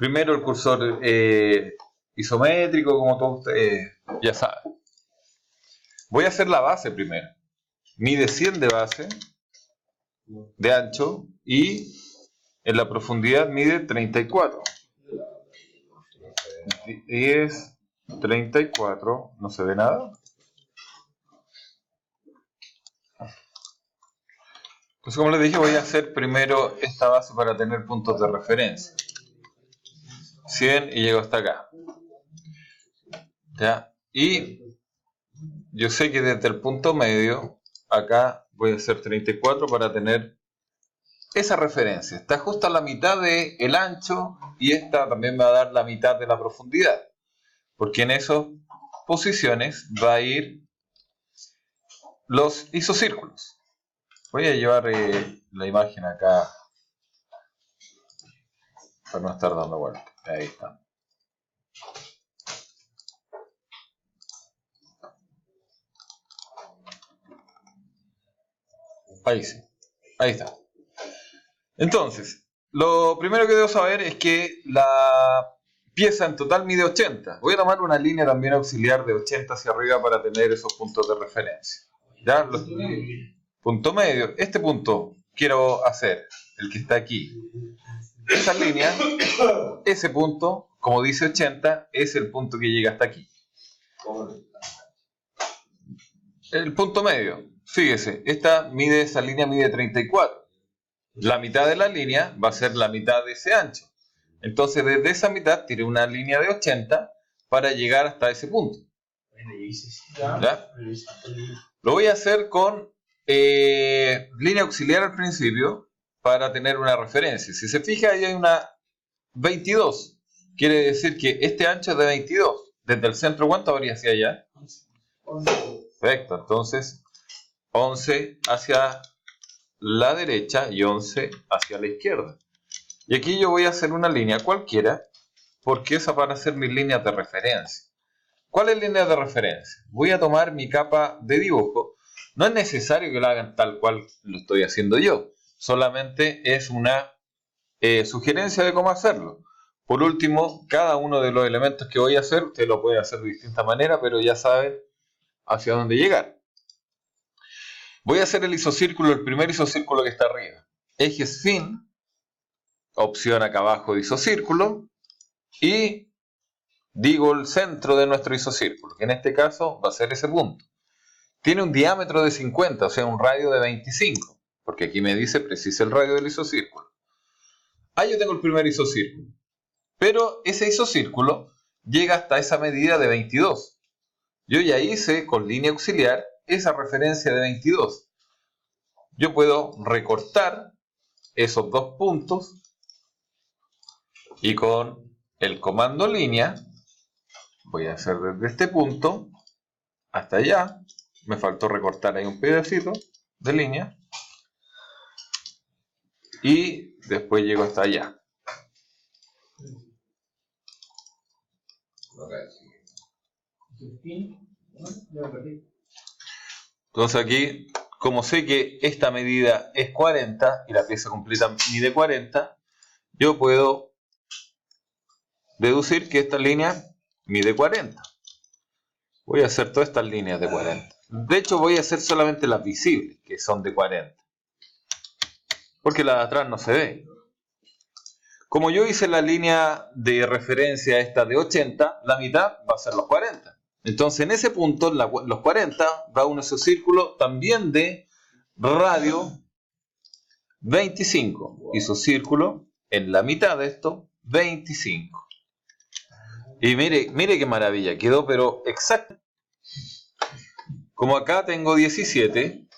Primero el cursor isométrico, como todos ustedes ya saben. Voy a hacer la base primero. Mide 100 de base, de ancho, y en la profundidad mide 34. 10, 34, no se ve nada. Entonces, como les dije, voy a hacer primero esta base para tener puntos de referencia. 100 y llego hasta acá. ¿Ya? Y yo sé que desde el punto medio, acá voy a hacer 34 para tener esa referencia. Está justo a la mitad del ancho y esta también me va a dar la mitad de la profundidad. Porque en esas posiciones va a ir los isocírculos. Voy a llevar la imagen acá para no estar dando vueltas. Ahí está. Ahí sí. Ahí está. Entonces, lo primero que debo saber es que la pieza en total mide 80. Voy a tomar una línea también auxiliar de 80 hacia arriba para tener esos puntos de referencia. ¿Ya? Punto medio. Este punto quiero hacer, el que está aquí. Esa línea, ese punto, como dice 80, es el punto que llega hasta aquí. El punto medio, fíjese, esa línea mide 34. La mitad de la línea va a ser la mitad de ese ancho. Entonces, desde esa mitad tiré una línea de 80 para llegar hasta ese punto. ¿Ya? Lo voy a hacer con línea auxiliar al principio para tener una referencia. Si se fija, ahí hay una 22. Quiere decir que este ancho es de 22. Desde el centro, ¿cuánto habría hacia allá? 11. Perfecto, entonces 11 hacia la derecha y 11 hacia la izquierda. Y aquí yo voy a hacer una línea cualquiera, porque esas van a ser mis líneas de referencia. ¿Cuáles líneas de referencia? Voy a tomar mi capa de dibujo. No es necesario que lo hagan tal cual lo estoy haciendo yo. Solamente es una sugerencia de cómo hacerlo. Por último, cada uno de los elementos que voy a hacer, usted lo puede hacer de distinta manera, pero ya saben hacia dónde llegar. Voy a hacer el isocírculo, el primer isocírculo que está arriba. Ejes fin, opción acá abajo de isocírculo, y digo el centro de nuestro isocírculo, que en este caso va a ser ese punto. Tiene un diámetro de 50, o sea, un radio de 25, porque aquí me dice precisa el radio del isocírculo. Ahí yo tengo el primer isocírculo, pero ese isocírculo llega hasta esa medida de 22. Yo ya hice con línea auxiliar esa referencia de 22. Yo puedo recortar esos dos puntos y con el comando línea voy a hacer desde este punto hasta allá. Me faltó recortar ahí un pedacito de línea y después llego hasta allá. Entonces aquí, como sé que esta medida es 40 y la pieza completa mide 40, yo puedo deducir que esta línea mide 40. Voy a hacer todas estas líneas de 40. De hecho, voy a hacer solamente las visibles, que son de 40. Porque la de atrás no se ve. Como yo hice la línea de referencia esta de 80, la mitad va a ser los 40. Entonces, en ese punto, los 40, va un isocírculo también de radio 25. Isocírculo en la mitad de esto, 25. Y mire qué maravilla, quedó pero exacto. Como acá tengo 17,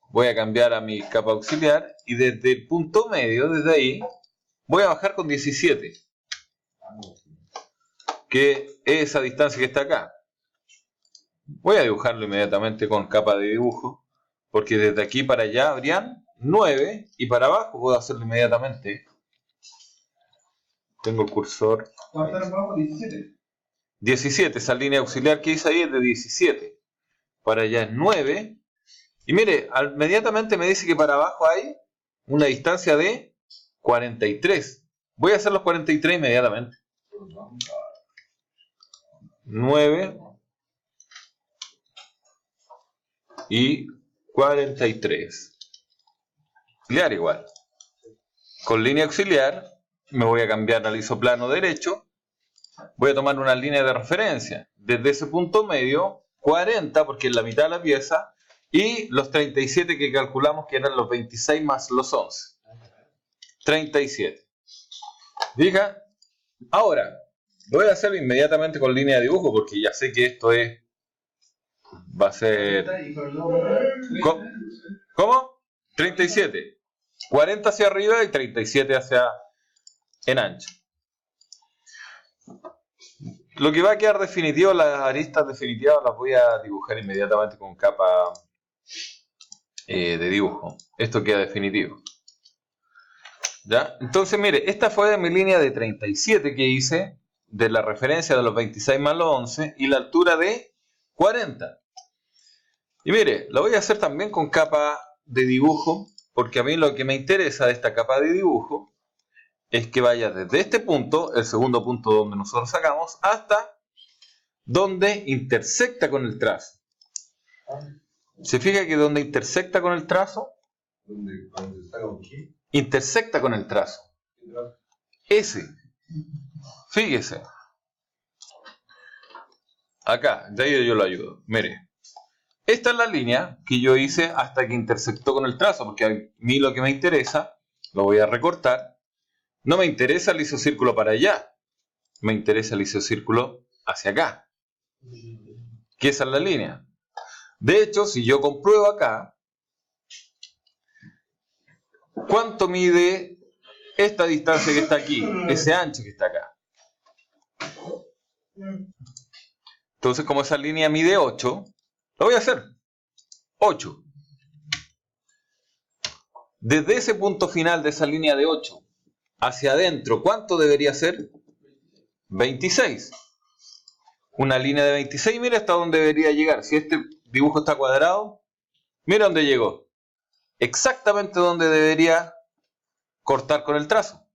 voy a cambiar a mi capa auxiliar y desde el punto medio, desde ahí, voy a bajar con 17. Que es esa distancia que está acá. Voy a dibujarlo inmediatamente con capa de dibujo, porque desde aquí para allá habrían 9 y para abajo puedo hacerlo inmediatamente. Tengo el cursor. ¿Cuánto era abajo? 17. 17, esa línea auxiliar que hice ahí es de 17. Para allá es 9. Y mire, inmediatamente me dice que para abajo hay una distancia de 43. Voy a hacer los 43 inmediatamente. 9 y 43. Auxiliar igual. Con línea auxiliar me voy a cambiar al isoplano derecho. Voy a tomar una línea de referencia. Desde ese punto medio, 40 porque es la mitad de la pieza, y los 37 que calculamos que eran los 26 más los 11. 37. Fija. Ahora, voy a hacerlo inmediatamente con línea de dibujo porque ya sé que esto va a ser... ¿Cómo? 37. 40 hacia arriba y 37 hacia en ancho. Lo que va a quedar definitivo, las aristas definitivas las voy a dibujar inmediatamente con capa de dibujo. Esto queda definitivo. ¿Ya? Entonces, mire, esta fue mi línea de 37 que hice, de la referencia de los 26 más los 11, y la altura de 40. Y mire, la voy a hacer también con capa de dibujo, porque a mí lo que me interesa de esta capa de dibujo es que vaya desde este punto, el segundo punto donde nosotros sacamos, hasta donde intersecta con el trazo. ¿Se fija que donde intersecta con el trazo? ¿Dónde saca un qué? Intersecta con el trazo. Ese. Fíjese. Acá, de ahí yo lo ayudo. Mire. Esta es la línea que yo hice hasta que intersectó con el trazo, porque a mí lo que me interesa, lo voy a recortar, no me interesa el isocírculo para allá, me interesa el isocírculo hacia acá, que esa es la línea. De hecho, si yo compruebo acá, ¿cuánto mide esta distancia que está aquí? Ese ancho que está acá. Entonces, como esa línea mide 8, lo voy a hacer. 8. Desde ese punto final de esa línea de 8 hacia adentro, ¿cuánto debería ser? 26. Una línea de 26, mira hasta dónde debería llegar. Si este dibujo está cuadrado, mira dónde llegó. Exactamente donde debería cortar con el trazo.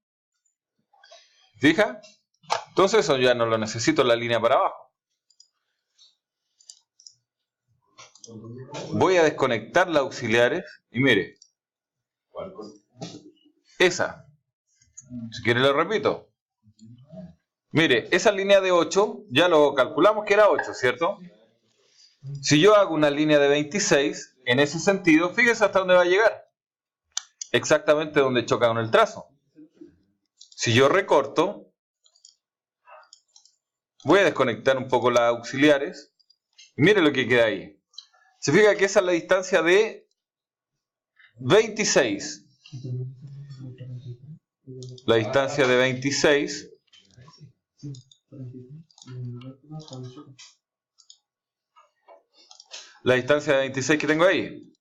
¿Fija? Entonces eso ya no lo necesito, la línea para abajo. Voy a desconectar las auxiliares y mire. Esa. Si quiere lo repito. Mire, esa línea de 8, ya lo calculamos que era 8, ¿cierto? Si yo hago una línea de 26, en ese sentido, fíjese hasta dónde va a llegar. Exactamente donde choca con el trazo. Si yo recorto, voy a desconectar un poco las auxiliares. Y mire lo que queda ahí. Se fija que esa es la distancia de 26. La distancia de 26. La distancia de 26 que tengo ahí.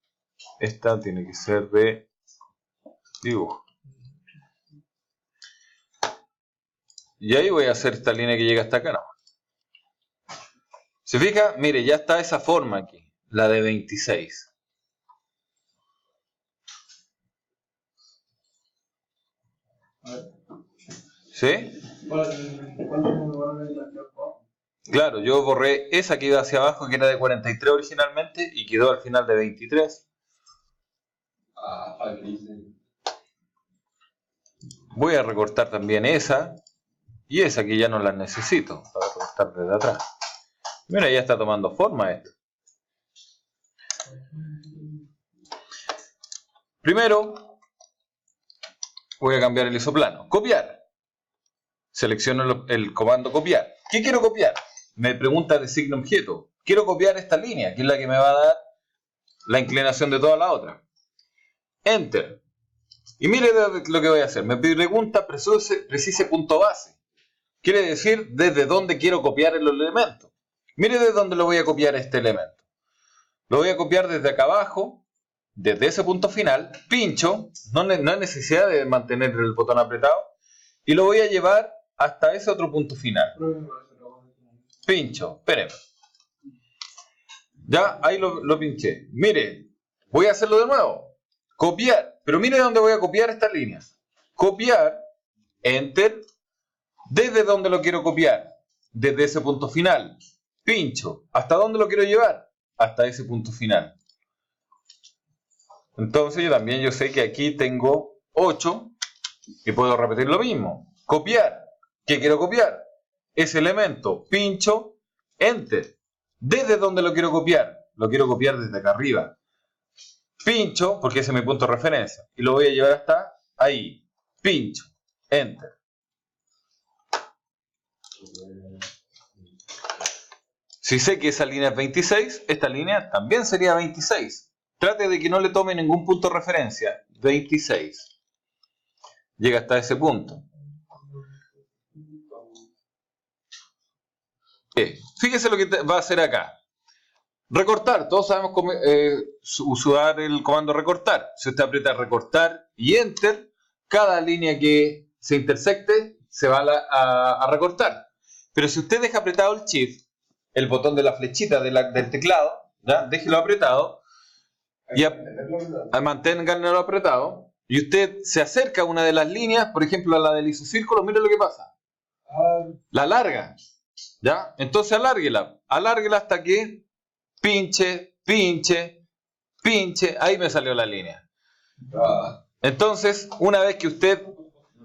Esta tiene que ser de dibujo. Y ahí voy a hacer esta línea que llega hasta acá, ¿no? ¿Se fija? Mire, ya está esa forma aquí, la de 26. ¿Sí? Claro, yo borré esa que iba hacia abajo, que era de 43 originalmente, y quedó al final de 23. Voy a recortar también esa, y esa que ya no la necesito, para recortar desde atrás. Mira, ya está tomando forma esto. Primero, voy a cambiar el isoplano. Copiar. Selecciono el comando copiar. ¿Qué quiero copiar? Me pregunta de signo objeto. Quiero copiar esta línea, que es la que me va a dar la inclinación de toda la otra. Enter. Y mire lo que voy a hacer. Me pregunta precise punto base. Quiere decir desde dónde quiero copiar el elemento. Mire desde dónde lo voy a copiar este elemento. Lo voy a copiar desde acá abajo, desde ese punto final, pincho, no hay necesidad de mantener el botón apretado, y lo voy a llevar hasta ese otro punto final. Pincho, espérenme. Ya, ahí lo pinché. Mire, voy a hacerlo de nuevo. Copiar, pero mire dónde voy a copiar estas líneas. Copiar, Enter. ¿Desde dónde lo quiero copiar? Desde ese punto final. Pincho. ¿Hasta dónde lo quiero llevar? Hasta ese punto final. Entonces yo sé que aquí tengo 8 y puedo repetir lo mismo. Copiar. ¿Qué quiero copiar? Ese elemento. Pincho. Enter. ¿Desde dónde lo quiero copiar? Lo quiero copiar desde acá arriba. Pincho, porque ese es mi punto de referencia. Y lo voy a llevar hasta ahí. Pincho. Enter. Si sé que esa línea es 26, esta línea también sería 26. Trate de que no le tome ningún punto de referencia. 26. Llega hasta ese punto. Fíjese lo que va a hacer acá. Recortar. Todos sabemos cómo usar el comando recortar. Si usted aprieta recortar y enter, cada línea que se intersecte se va a recortar. Pero si usted deja apretado el shift, el botón de la flechita del teclado, ¿ya? Déjelo apretado y manténganlo apretado, y usted se acerca a una de las líneas, por ejemplo a la del isocírculo, mire lo que pasa. La alarga, ¿ya? Entonces alárguela hasta que pinche, ahí me salió la línea. Entonces, una vez que usted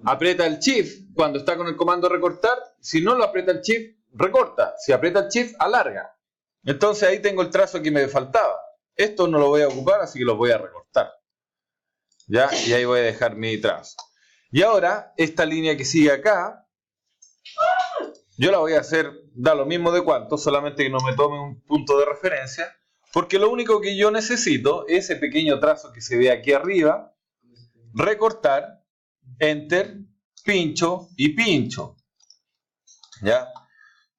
aprieta el shift cuando está con el comando recortar, si no lo aprieta el shift, recorta. Si aprieta el shift, alarga. Entonces ahí tengo el trazo que me faltaba. Esto no lo voy a ocupar, así que lo voy a recortar. ¿Ya? Y ahí voy a dejar mi trazo. Y ahora, esta línea que sigue acá, yo la voy a hacer, da lo mismo de cuánto, solamente que no me tome un punto de referencia, porque lo único que yo necesito es ese pequeño trazo que se ve aquí arriba, recortar, enter, pincho y pincho. ¿Ya?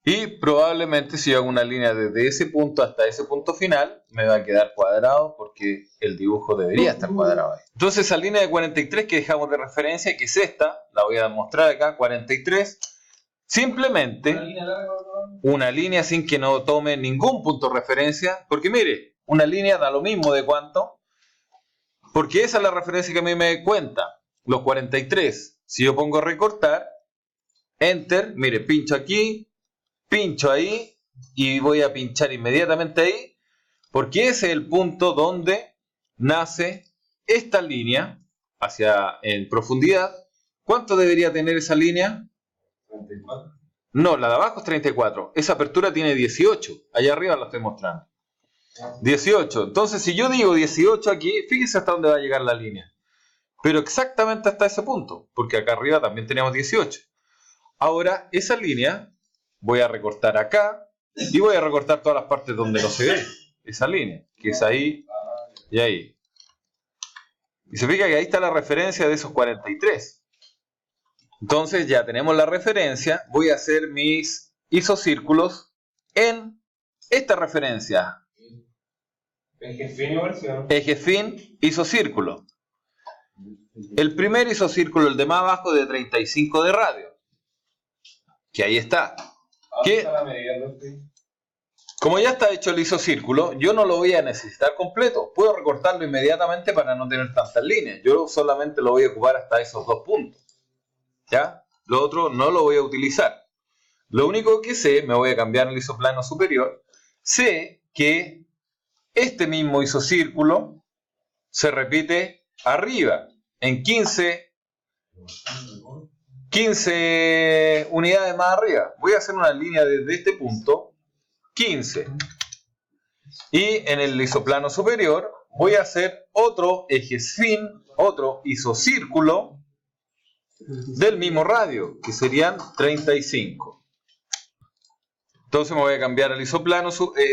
Y probablemente si yo hago una línea desde ese punto hasta ese punto final, me va a quedar cuadrado porque el dibujo debería estar cuadrado ahí. Entonces esa línea de 43 que dejamos de referencia, que es esta, la voy a mostrar acá, 43, simplemente una línea sin que no tome ningún punto de referencia, porque mire, una línea da lo mismo de cuánto, porque esa es la referencia que a mí me cuenta, los 43. Si yo pongo recortar, enter, mire, pincho aquí, pincho ahí y voy a pinchar inmediatamente ahí, porque ese es el punto donde nace esta línea en profundidad. ¿Cuánto debería tener esa línea? 34. No, la de abajo es 34. Esa apertura tiene 18. Allá arriba la estoy mostrando. 18. Entonces, si yo digo 18 aquí, fíjese hasta dónde va a llegar la línea. Pero exactamente hasta ese punto, porque acá arriba también teníamos 18. Ahora, esa línea voy a recortar acá y voy a recortar todas las partes donde no se ve esa línea, que es ahí y ahí. Y se fija que ahí está la referencia de esos 43. Entonces ya tenemos la referencia. Voy a hacer mis isocírculos en esta referencia. Eje fin y versión. Eje fin, isocírculo. El primer isocírculo, el de más abajo, de 35 de radio. Que ahí está. ¿Dónde está la medida de este? Como ya está hecho el isocírculo, yo no lo voy a necesitar completo. Puedo recortarlo inmediatamente para no tener tantas líneas. Yo solamente lo voy a ocupar hasta esos 2 puntos. ¿Ya? Lo otro no lo voy a utilizar. Lo único que sé, me voy a cambiar el isoplano superior, sé que este mismo isocírculo se repite arriba, en 15 unidades más arriba. Voy a hacer una línea desde este punto, 15. Y en el isoplano superior voy a hacer otro eje fin, otro isocírculo del mismo radio, que serían 35. Entonces me voy a cambiar el isoplano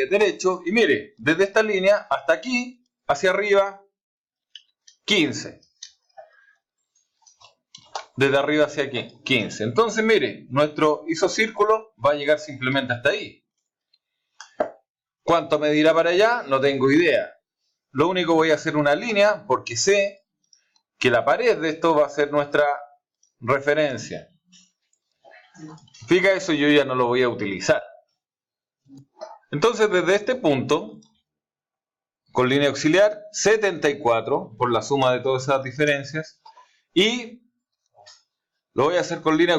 derecho y mire, desde esta línea hasta aquí, hacia arriba, 15. Desde arriba hacia aquí, 15. Entonces mire, nuestro isocírculo va a llegar simplemente hasta ahí. ¿Cuánto medirá para allá? No tengo idea. Lo único voy a hacer una línea porque sé que la pared de esto va a ser nuestra referencia. Fija eso, yo ya no lo voy a utilizar. Entonces desde este punto, con línea auxiliar, 74 por la suma de todas esas diferencias, y Lo voy a hacer con línea